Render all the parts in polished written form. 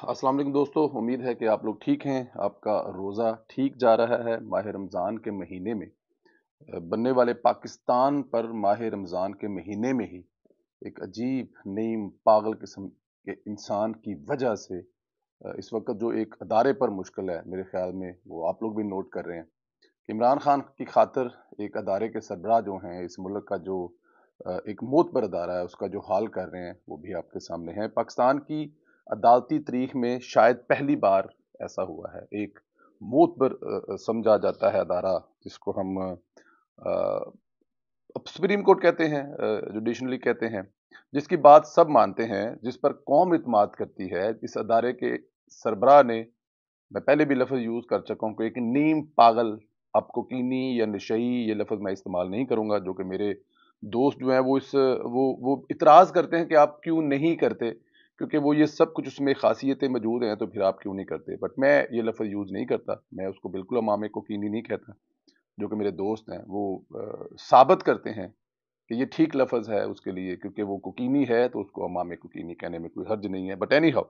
अस्सलाम वालेकुम दोस्तों, उम्मीद है कि आप लोग ठीक हैं। आपका रोज़ा ठीक जा रहा है। माह रमज़ान के महीने में बनने वाले पाकिस्तान पर माह रमज़ान के महीने में ही एक अजीब नीम पागल किस्म के इंसान की वजह से इस वक्त जो एक अदारे पर मुश्किल है, मेरे ख्याल में वो आप लोग भी नोट कर रहे हैं कि इमरान खान की खातिर एक अदारे के सरबराह जो हैं, इस मुल्क का जो एक मोतबर अदारा है, उसका जो हाल कर रहे हैं वो भी आपके सामने है। पाकिस्तान की अदालती तारीख में शायद पहली बार ऐसा हुआ है। एक मोतबर समझा जाता है अदारा, जिसको हम अब सुप्रीम कोर्ट कहते हैं, जुडिशनली कहते हैं, जिसकी बात सब मानते हैं, जिस पर कौम इत्माद करती है। इस अदारे के सरबराह ने, मैं पहले भी लफ्ज़ यूज़ कर चुका हूँ कि एक नीम पागल, अब कोकीनी या नशई ये लफ्ज़ मैं इस्तेमाल नहीं करूँगा, जो कि मेरे दोस्त जो हैं वो वो इतराज़ करते हैं कि आप क्यों नहीं करते, क्योंकि वो ये सब कुछ उसमें ख़ासियतें मौजूद हैं, तो फिर आप क्यों नहीं करते। बट मैं ये लफ्ज़ यूज़ नहीं करता, मैं उसको बिल्कुल अमामे कोकीनी नहीं कहता। जो कि मेरे दोस्त हैं वो साबित करते हैं कि ये ठीक लफ्ज़ है उसके लिए, क्योंकि वो कोकीनी है तो उसको अमामे कोकीनी कहने में कोई हर्ज नहीं है। बट एनी हाउ,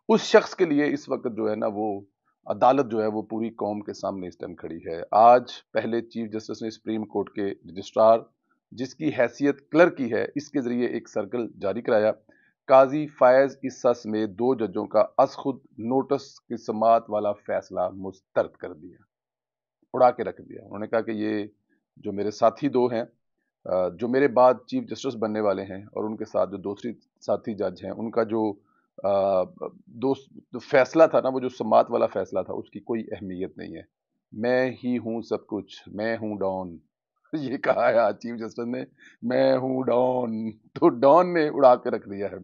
उस शख्स के लिए इस वक्त जो है ना, वो अदालत जो है वो पूरी कौम के सामने इस टाइम खड़ी है। आज पहले चीफ जस्टिस ने सुप्रीम कोर्ट के रजिस्ट्रार, जिसकी हैसियत क्लर्क की है, इसके जरिए एक सर्कल जारी कराया। काजी फायज इस्सा समेत 2 जजों का अज खुद नोटिस की समात वाला फैसला मुस्तरद कर दिया, उड़ा के रख दिया। उन्होंने कहा कि ये जो मेरे साथी 2 हैं, जो मेरे बाद चीफ जस्टिस बनने वाले हैं, और उनके साथ जो दूसरी साथी जज हैं, उनका जो फैसला था ना, वो जो समात वाला फैसला था, उसकी कोई अहमियत नहीं है। मैं ही हूँ सब कुछ, मैं हूँ डॉन। ये कहा है आज चीफ जस्टिस ने, मैं हूँ डॉन। तो डॉन ने उड़ा के रख दिया है।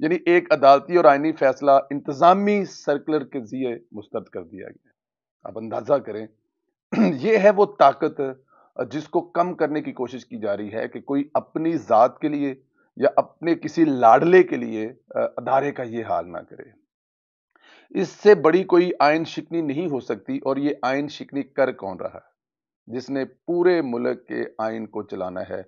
यानी एक अदालती और आईनी फैसला इंतजामी सर्कुलर के जरिए मुस्तरद कर दिया गया। आप अंदाजा करें, ये है वो ताकत जिसको कम करने की कोशिश की जा रही है कि कोई अपनी जात के लिए या अपने किसी लाडले के लिए अदारे का ये हाल ना करे। इससे बड़ी कोई आयन शिकनी नहीं हो सकती। और ये आयन शिकनी कर कौन रहा है? जिसने पूरे मुल्क के आयन को चलाना है,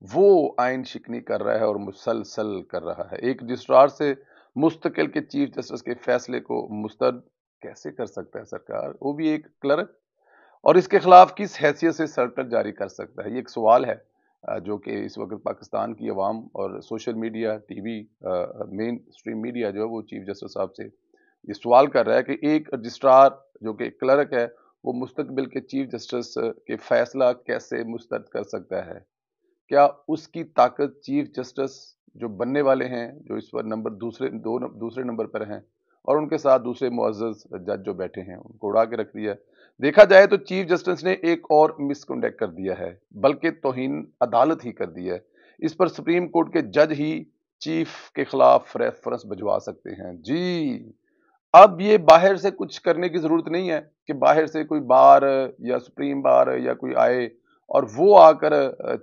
वो आयन शिकनी कर रहा है और मुसलसल कर रहा है। एक रजिस्ट्रार से मुस्तकिल के चीफ जस्टिस के फैसले को मुस्तरद कैसे कर सकता है सरकार, वो भी एक क्लर्क? और इसके खिलाफ किस हैसियत से सर्कुलर जारी कर सकता है? ये एक सवाल है जो कि इस वक्त पाकिस्तान की अवाम और social media, TV, main stream media जो है वो चीफ जस्टिस साहब से ये सवाल कर रहा है कि एक रजिस्ट्रार जो कि क्लर्क है, वो मुस्तकबिल के चीफ जस्टिस के फैसला कैसे मुस्तरद कर सकता है? क्या उसकी ताकत चीफ जस्टिस जो बनने वाले हैं, जो इस पर दूसरे नंबर पर हैं, और उनके साथ दूसरे मुअज़्ज़ज़ जज जो बैठे हैं, उनको उड़ा के रख दिया है? देखा जाए तो चीफ जस्टिस ने एक और मिसकंडक्ट कर दिया है, बल्कि तौहीन अदालत ही कर दी है। इस पर सुप्रीम कोर्ट के जज ही चीफ के खिलाफ रेफरेंस भिजवा सकते हैं जी। अब ये बाहर से कुछ करने की जरूरत नहीं है कि बाहर से कोई बार या सुप्रीम बार या कोई आए और वो आकर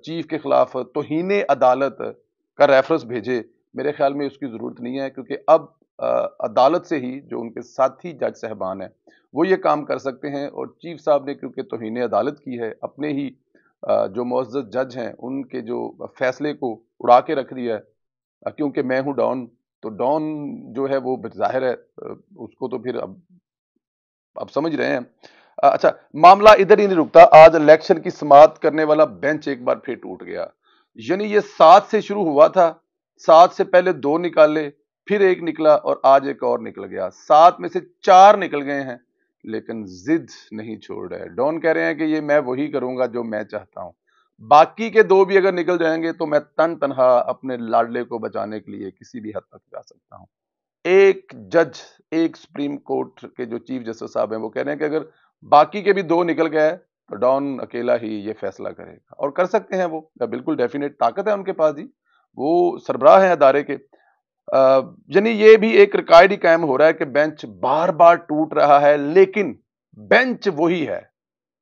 चीफ के खिलाफ तौहीन अदालत का रेफरेंस भेजे। मेरे ख्याल में उसकी जरूरत नहीं है, क्योंकि अब अदालत से ही जो उनके साथी जज साहबान हैं वो ये काम कर सकते हैं। और चीफ साहब ने क्योंकि तौहीन अदालत की है, अपने ही जो मुअज़्ज़ज़ जज हैं उनके जो फैसले को उड़ा के रख दिया है, क्योंकि मैं हूँ डॉन। तो डॉन जो है वो ज़ाहिर है, उसको तो फिर अब समझ रहे हैं। अच्छा, मामला इधर ही नहीं रुकता। आज इलेक्शन की समाअत करने वाला बेंच एक बार फिर टूट गया। यानी ये 7 से शुरू हुआ था, 7 से पहले 2 निकाले, फिर 1 निकला और आज एक और निकल गया। 7 में से 4 निकल गए हैं, लेकिन जिद नहीं छोड़ रहे। डॉन कह रहे हैं कि ये मैं वही करूंगा जो मैं चाहता हूं। बाकी के 2 भी अगर निकल जाएंगे तो मैं तन तनहा अपने लाडले को बचाने के लिए किसी भी हद तक जा सकता हूं। एक जज, एक सुप्रीम कोर्ट के जो चीफ जस्टिस साहब हैं, वो कह रहे हैं कि अगर बाकी के भी 2 निकल गए तो डॉन अकेला ही ये फैसला करेगा, और कर सकते हैं वो। बिल्कुल डेफिनेट ताकत है उनके पास जी, वो सरबराह है अदारे के। यानी ये भी एक रिकॉर्ड ही कायम हो रहा है कि बेंच बार बार टूट रहा है, लेकिन बेंच वही है।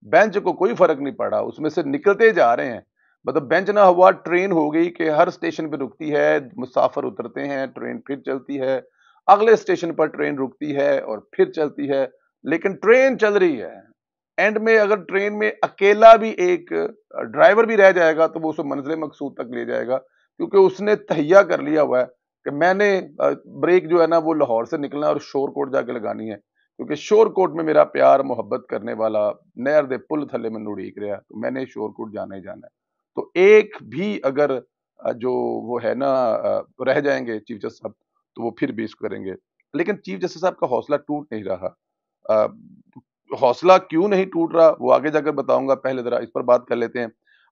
बेंच को कोई फर्क नहीं पड़ा, उसमें से निकलते जा रहे हैं। मतलब बेंच ना हुआ, ट्रेन हो गई कि हर स्टेशन पे रुकती है, मुसाफिर उतरते हैं, ट्रेन फिर चलती है, अगले स्टेशन पर ट्रेन रुकती है और फिर चलती है, लेकिन ट्रेन चल रही है। एंड में अगर ट्रेन में अकेला भी एक ड्राइवर भी रह जाएगा तो वो उसे मंजिल मकसूद तक ले जाएगा, क्योंकि उसने तहैया कर लिया हुआ है کہ میں نے بریک جو ہے نا وہ لاہور سے نکلنا ہے اور شور کوٹ جا کے لگانی ہے، کیونکہ شور کوٹ میں میرا پیار محبت کرنے والا نہر دے پل تھلے میں اڑیک رہا، تو میں نے شور کوٹ جانا ہی جانا ہے۔ تو ایک بھی اگر جو وہ ہے نا رہ جائیں گے چیف جسٹس صاحب، تو وہ پھر بھی اس کو کریں گے، لیکن چیف جسٹس صاحب کا حوصلہ ٹوٹ نہیں رہا۔ آ، حوصلہ کیوں نہیں ٹوٹ رہا وہ آگے جا کر بتاؤں گا، پہلے ذرا اس پر بات کر لیتے ہیں۔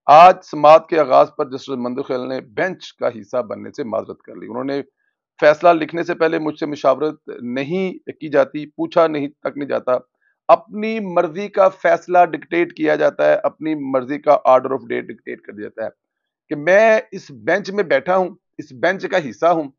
آج سماعت کے آغاز پر جسٹس منطق نے بینچ کا حصہ بننے سے معذرت کر لی۔ انہوں نے فیصلہ لکھنے سے پہلے مجھ سے مشاورت نہیں کی جاتی، پوچھا نہیں تک نہیں جاتا، اپنی مرضی کا فیصلہ ڈکٹیٹ کیا جاتا ہے، اپنی مرضی کا آرڈر آف ڈے ڈکٹیٹ کر دیا جاتا ہے کہ میں اس بینچ میں بیٹھا ہوں، اس بینچ کا حصہ ہوں،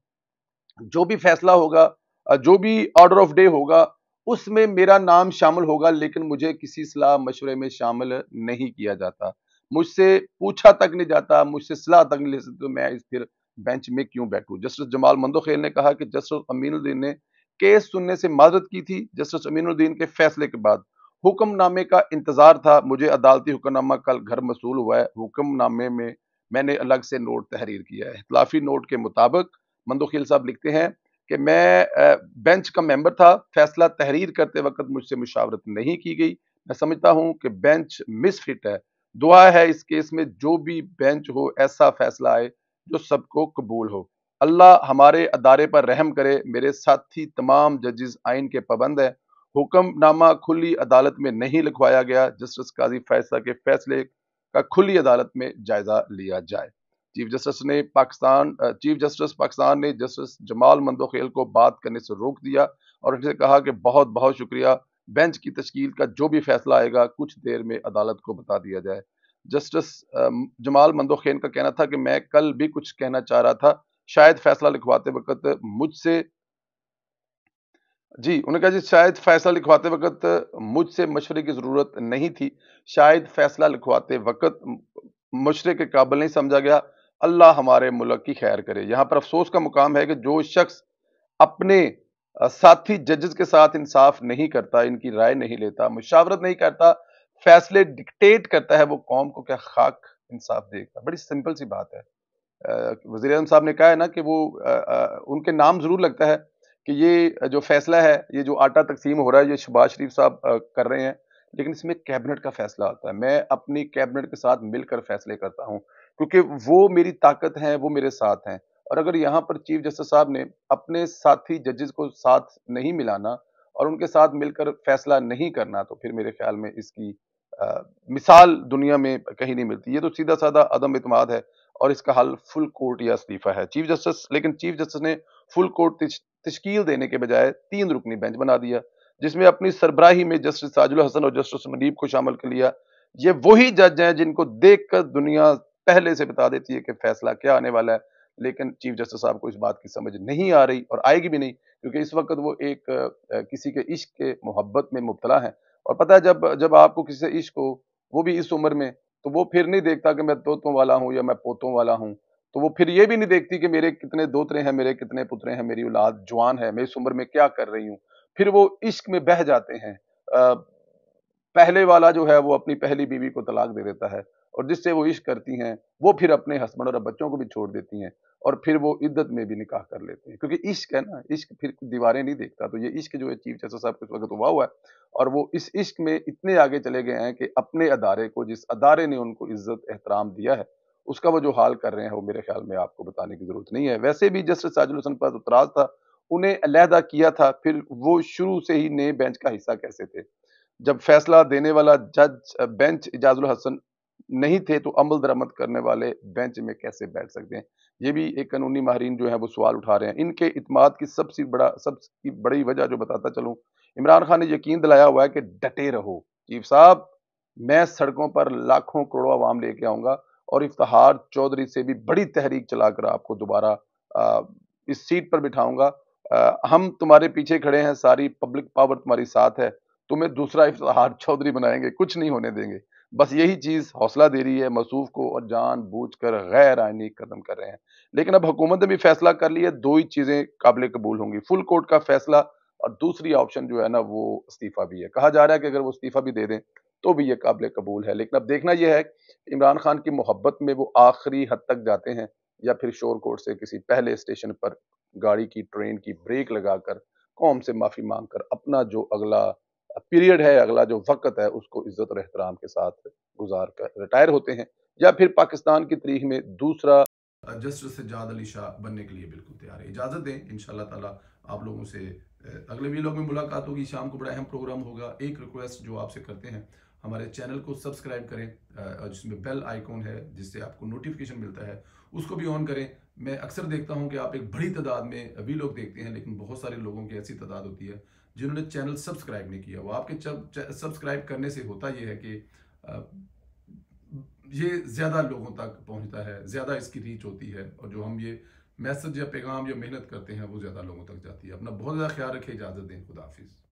جو بھی فیصلہ ہوگا، جو بھی آرڈر آف ڈے ہوگا، اس میں میرا نام شامل ہوگا، لیکن مجھے کسی صلاح مشورے میں شامل نہیں کیا جاتا، مجھ سے پوچھا تک نہیں جاتا، مجھ سے صلاح تک نہیں لے سکتے، تو میں اس پھر بینچ میں کیوں بیٹھوں۔ جسٹس جمال مندوخیل نے کہا کہ جسٹس امین الدین نے کیس سننے سے معذرت کی تھی۔ جسٹس امین الدین کے فیصلے کے بعد حکم نامے کا انتظار تھا، مجھے عدالتی حکم نامہ کل گھر موصول ہوا ہے، حکم نامے میں نے الگ سے نوٹ تحریر کیا ہے۔ اختلافی نوٹ کے مطابق مندوخیل صاحب لکھتے ہیں کہ میں بینچ کا ممبر تھا، فیصلہ تحریر کرتے وقت مجھ سے مشاورت نہیں کی گئی، میں سمجھتا ہوں کہ بینچ مس فٹ ہے، دعا ہے اس کیس میں جو بھی بینچ ہو ایسا فیصلہ آئے جو سب کو قبول ہو، اللہ ہمارے ادارے پر رحم کرے، میرے ساتھی تمام ججز آئین کے پابند ہیں، حکم نامہ کھلی عدالت میں نہیں لکھوایا گیا، جسٹس قاضی فیصلہ کے فیصلے کا کھلی عدالت میں جائزہ لیا جائے۔ چیف جسٹس پاکستان نے جسٹس جمال مندوخیل کو بات کرنے سے روک دیا اور ان سے کہا کہ بہت بہت شکریہ، بینچ کی تشکیل کا جو بھی فیصلہ آئے گا کچھ دیر میں عدالت کو بتا دیا جائے۔ جسٹس جمال مندوخیل کا کہنا تھا کہ میں کل بھی کچھ کہنا چاہ رہا تھا، شاید فیصلہ لکھواتے وقت مجھ سے انہوں نے کہا جی شاید فیصلہ لکھواتے وقت مجھ سے مشورے کی ضرورت نہیں تھی، شاید فیصلہ لکھواتے وقت مشورے کے قابل نہیں سمجھا گیا، اللہ ہمارے ملک کی خیر کرے۔ یہاں پر افسوس کا مقام ہے کہ جو شخص اپنے ساتھی ججز کے ساتھ انصاف نہیں کرتا، ان کی رائے نہیں لیتا، مشاورت نہیں کرتا، فیصلے ڈکٹیٹ کرتا ہے، وہ قوم کو کیا خاک انصاف دے گا؟ بڑی سمپل سی بات ہے۔ وزیر اعظم صاحب نے کہا ہے نا کہ وہ ان کے نام ضرور لگتا ہے کہ یہ جو فیصلہ ہے، یہ جو آٹا تقسیم ہو رہا ہے، یہ شہباز شریف صاحب کر رہے ہیں، لیکن اس میں کیبنٹ کا فیصلہ آتا ہے، میں اپنی کیبنٹ کے ساتھ مل کر فیصلے کرتا ہوں، کیونکہ وہ میری طاقت ہیں، وہ میرے ساتھ ہیں، اور اگر یہاں پر چیف جسٹس صاحب نے اپنے ساتھی ججز کو ساتھ نہیں ملانا اور ان کے ساتھ مل کر فیصلہ نہیں کرنا، تو پھر میرے خیال میں اس کی مثال دنیا میں کہیں نہیں ملتی۔ یہ تو سیدھا سادہ عدم اعتماد ہے اور اس کا حل فل کورٹ یا استعفیٰ ہے۔ لیکن چیف جسٹس نے فل کورٹ تشکیل دینے کے بجائے 3 رکنی بینچ بنا دیا، جس میں اپنی سربراہی میں جسٹس تاج الحسن اور جسٹس منیب کو شامل کر لیا۔ یہ وہی جج ہیں جن کو دیکھ کر دنیا پہلے سے بتا دیتی ہے کہ فیصلہ کیا آنے والا ہے، لیکن چیف جسٹس صاحب کو اس بات کی سمجھ نہیں آ رہی اور آئے گی بھی نہیں، کیونکہ اس وقت وہ ایک کسی کے عشق کے محبت میں مبتلا ہیں، اور پتہ ہے جب آپ کو کسی سے عشق ہو، وہ بھی اس عمر میں، تو وہ پھر نہیں دیکھتا کہ میں توتوں والا ہوں یا میں پوتوں والا ہوں، تو وہ پھر یہ بھی نہیں دیکھتی کہ میرے کتنے دوترے ہیں، میرے کتنے پترے ہیں، میری اولاد جوان ہے، میں اس عمر میں کیا کر رہی ہوں، پھر وہ عشق میں بہہ جاتے ہیں۔ پہلے والا جو ہے وہ اپنی پہلی بیوی کو طلاق دے دیتا ہے، اور جس سے وہ عشق کرتی ہیں وہ پھر اپنے ہسبینڈ اور بچوں کو بھی چھوڑ دیتی ہیں، اور پھر وہ عدت میں بھی نکاح کر لیتے ہیں، کیونکہ عشق ہے نا، عشق پھر دیواریں نہیں دیکھتا۔ تو یہ عشق جو ہے چیف جسٹس صاحب کو اس وقت ہوا ہے، اور وہ اس عشق میں اتنے آگے چلے گئے ہیں کہ اپنے ادارے کو، جس ادارے نے ان کو عزت احترام دیا ہے، اس کا وہ جو حال کر رہے ہیں وہ میرے خیال میں آپ کو بتانے کی ضرورت نہیں ہے۔ ویسے بھی جسٹس تاج الحسن پر اعتراض تھا، انہیں علیحدہ کیا تھا، پھر وہ شروع سے ہی نئے بینچ کا حصہ کیسے تھے؟ جب فیصلہ دینے والا جج بینچ اعجاز الحسن نہیں تھے تو عمل درآمد کرنے والے بینچ میں کیسے بیٹھ سکتے ہیں؟ یہ بھی ایک قانونی ماہرین جو ہیں وہ سوال اٹھا رہے ہیں۔ ان کے اعتماد کی سب کی بڑی وجہ جو بتاتا چلوں، عمران خان نے یقین دلایا ہوا ہے کہ ڈٹے رہو چیف صاحب، میں سڑکوں پر لاکھوں کروڑوں عوام لے کے آؤں گا اور افتخار چودھری سے بھی بڑی تحریک چلا کر آپ کو دوبارہ اس سیٹ پر بٹھاؤں گا، ہم تمہارے پیچھے کھڑے ہیں، ساری پبلک پاور تمہاری ساتھ ہے، تمہیں دوسرا افتخار چودھری بنائیں گے، کچھ نہیں ہونے دیں گے۔ بس یہی چیز حوصلہ دے رہی ہے موصوف کو، اور جان بوجھ کر غیر آئینی قدم کر رہے ہیں۔ لیکن اب حکومت نے بھی فیصلہ کر لیا، 2 ہی چیزیں قابل قبول ہوں گی، فل کورٹ کا فیصلہ اور دوسری آپشن جو ہے نا وہ استعفیٰ بھی ہے۔ کہا جا رہا ہے کہ اگر وہ استعفیٰ بھی دے دیں تو بھی یہ قابل قبول ہے، لیکن اب دیکھنا یہ ہے کہ عمران خان کی محبت میں وہ آخری حد تک جاتے ہیں یا پھر شور کوٹ سے کسی پہلے اسٹیشن پر गाड़ी की, ट्रेन की ब्रेक लगाकर, कौम से माफ़ी माँग कर अपना जो अगला पीरियड है, अगला जो वक़्त है, उसको इज़्ज़त और एहतराम के साथ गुज़ार कर रिटायर होते हैं, या फिर पाकिस्तान की तारीख में दूसरा जस्टिस सज्जाद अली शाह बनने के लिए बिल्कुल तैयार है। इजाज़त दें, इंशाअल्लाह ताला आप लोगों से अगले वीलॉग में मुलाकात होगी। शाम को बड़ा अहम प्रोग्राम होगा। एक रिक्वेस्ट जो आपसे करते हैं, हमारे चैनल को सब्सक्राइब करें, जिसमें बेल आइकॉन है जिससे आपको नोटिफिकेशन मिलता है, उसको भी ऑन करें। मैं अक्सर देखता हूं कि आप एक बड़ी तादाद में वीलॉग देखते हैं, लेकिन बहुत सारे लोगों की ऐसी तादाद होती है जिन्होंने चैनल सब्सक्राइब नहीं किया। वो आपके सब्सक्राइब करने से होता यह है कि ये ज़्यादा लोगों तक पहुंचता है, ज़्यादा इसकी रीच होती है, और जो हम ये मैसेज या पैगाम या मेहनत करते हैं वो ज़्यादा लोगों तक जाती है। अपना बहुत ज़्यादा ख्याल रखें, इजाज़त दें, खुदा हाफिज़।